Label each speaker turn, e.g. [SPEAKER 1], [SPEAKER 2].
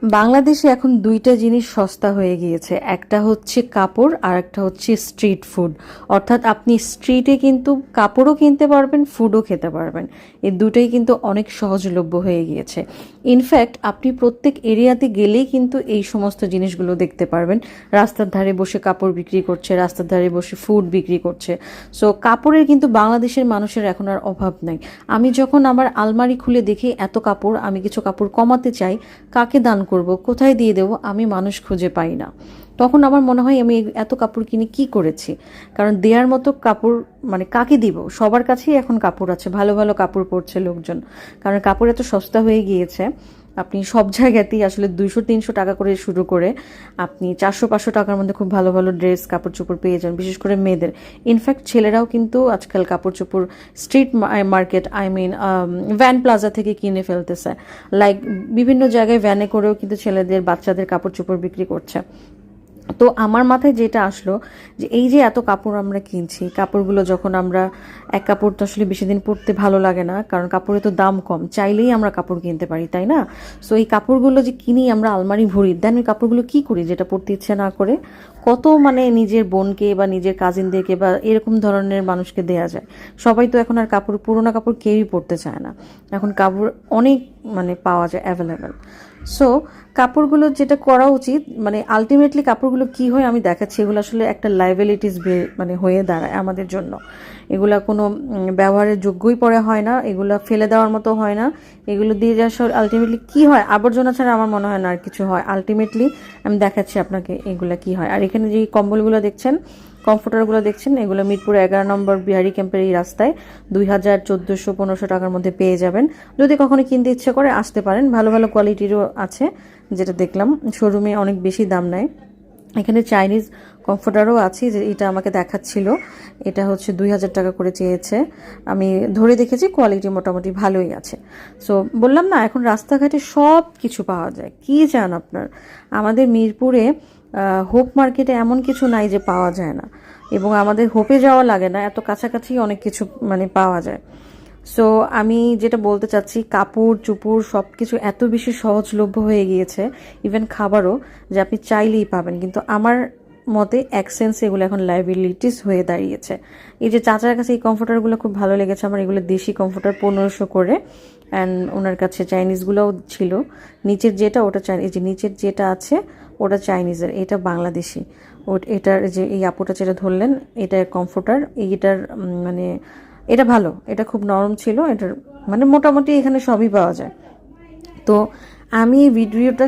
[SPEAKER 1] বাংলাদেশে এখন দুইটা জিনিস সস্তা হয়ে গিয়েছে, একটা হচ্ছে কাপড় আর একটা হচ্ছে স্ট্রিট ফুড। অর্থাৎ আপনি স্ট্রিটে কিন্তু কাপড়ও কিনতে পারবেন, ফুডও খেতে পারবেন। এই দুটোই কিন্তু অনেক সহজলভ্য হয়ে গিয়েছে। ইনফ্যাক্ট আপনি প্রত্যেক এরিয়াতে গেলেই কিন্তু এই সমস্ত জিনিসগুলো দেখতে পারবেন। রাস্তার ধারে বসে কাপড় বিক্রি করছে, রাস্তার ধারে বসে ফুড বিক্রি করছে। সো কাপড়ের কিন্তু বাংলাদেশের মানুষের এখন আর অভাব নাই। আমি যখন আমার আলমারি খুলে দেখি এত কাপড়, আমি কিছু কাপড় কমাতে চাই, কাকে দান করব, কোথায় দিয়ে দেবো, আমি মানুষ খুঁজে পাই না। তখন আমার মনে হয় আমি এত কাপড় কিনে কি করেছি। কারণ দেওয়ার মতো কাপড় মানে কাকে দিব? সবার কাছেই এখন কাপড় আছে, ভালো ভালো কাপড় পরছে লোকজন। কারণ কাপড় এত সস্তা হয়ে গিয়েছে, আপনি সব জায়গাতেই আসলে 200-300 টাকা করে শুরু করে আপনি 400-500 টাকার মধ্যে খুব ভালো ভালো ড্রেস, কাপড় চোপড় পেয়ে যান, বিশেষ করে মেয়েদের। ইনফ্যাক্ট ছেলেরাও কিন্তু আজকাল কাপড় চোপড় street market, I mean van plaza থেকে কিনে ফেলতেছে। লাইক বিভিন্ন জায়গায় ভ্যানে করেও কিন্তু ছেলেদের, বাচ্চাদের কাপড় চোপড় বিক্রি করছে। তো আমার মাথায় যেটা আসলো যে এই যে এত কাপড় আমরা কিনছি, কাপড়গুলো যখন আমরা, এক কাপড় তো আসলে বেশি দিন পরতে ভালো লাগে না, কারণ কাপড়ের তো দাম কম, চাইলেই আমরা কাপড় কিনতে পারি, তাই না? সো এই কাপড়গুলো যে কিনি আমরা, আলমারি ভরি, দেন ওই কাপড়গুলো কি করি যেটা পরতে ইচ্ছে না করে? কত মানে নিজের বোনকে বা নিজের কাজিনদেরকে বা এরকম ধরনের মানুষকে দেয়া যায়। সবাই তো এখন আর কাপড়, পুরোনো কাপড় কেউই পরতে চায় না। এখন কাপড় অনেক মানে পাওয়া যায়, অ্যাভেলেবেল। সো কাপড়গুলো যেটা করা উচিত, মানে আলটিমেটলি কাপড়গুলো কি হয় আমি দেখাচ্ছি, এগুলো আসলে একটা লাইবিলিটিস মানে হয়ে দাঁড়ায় আমাদের জন্য। এগুলা কোনো ব্যবহারের যোগ্যই পরে হয় না, এগুলো ফেলে দেওয়ার মতো হয় না। এগুলো দিয়ে যে আসলে আলটিমেটলি কি হয়, আবর্জনা ছাড়া আমার মনে হয় না আর কিছু হয়। আলটিমেটলি আমি দেখাচ্ছি আপনাকে এগুলা কি হয়। আর এখানে যে কম্বলগুলো দেখছেন, কমফোর্টারগুলো দেখছেন, এগুলো মিরপুর 11 নম্বর বিহারি ক্যাম্পের এই রাস্তায় 2000, 1400, 1500 টাকার মধ্যে পেয়ে যাবেন। যদি কখনো কিনতে ইচ্ছে করে আসতে পারেন, ভালো ভালো কোয়ালিটিরও আছে। যেটা দেখলাম শোরুমে অনেক বেশি দাম নেয়। এখানে চাইনিজ কমফোর্টারও আছে, যে এটা আমাকে দেখাচ্ছিল, এটা হচ্ছে 2000 টাকা করে চেয়েছে। আমি ধরে দেখেছি, কোয়ালিটি মোটামুটি ভালোই আছে। সো বললাম না, এখন রাস্তাঘাটে সব কিছু পাওয়া যায়, কি চান আপনার। আমাদের মিরপুরে হোপ মার্কেটে এমন কিছু নাই যে পাওয়া যায় না, এবং আমাদের হোপে যাওয়া লাগে না, এত কাছাকাছি অনেক কিছু মানে পাওয়া যায়। সো আমি যেটা বলতে চাচ্ছি, কাপড় চুপড় সব কিছু এত বেশি সহজলভ্য হয়ে গিয়েছে, ইভেন খাবারও, যে আপনি চাইলেই পাবেন। কিন্তু আমার মতে এক সেন্স এগুলো এখন লাইবিলিটিস হয়ে দাঁড়িয়েছে। এই যে চাচার কাছে এই কমফোর্টারগুলো খুব ভালো লেগেছে আমার, এগুলো দেশি কমফোর্টার 1500 করে। অ্যান্ড ওনার কাছে চাইনিজগুলোও ছিল। নিচের যেটা ওটা চাইনিজ, যে নিচের যেটা আছে ওটা চাইনিজের, এটা বাংলাদেশি। এটার যে এই আপুটা যেটা ধরলেন, এটা কমফোর্টার, এইটার মানে এটা ভালো, এটা খুব নরম ছিল, এটার মানে মোটামুটি এখানে সবই পাওয়া যায়। তো আমি এই ভিডিওটা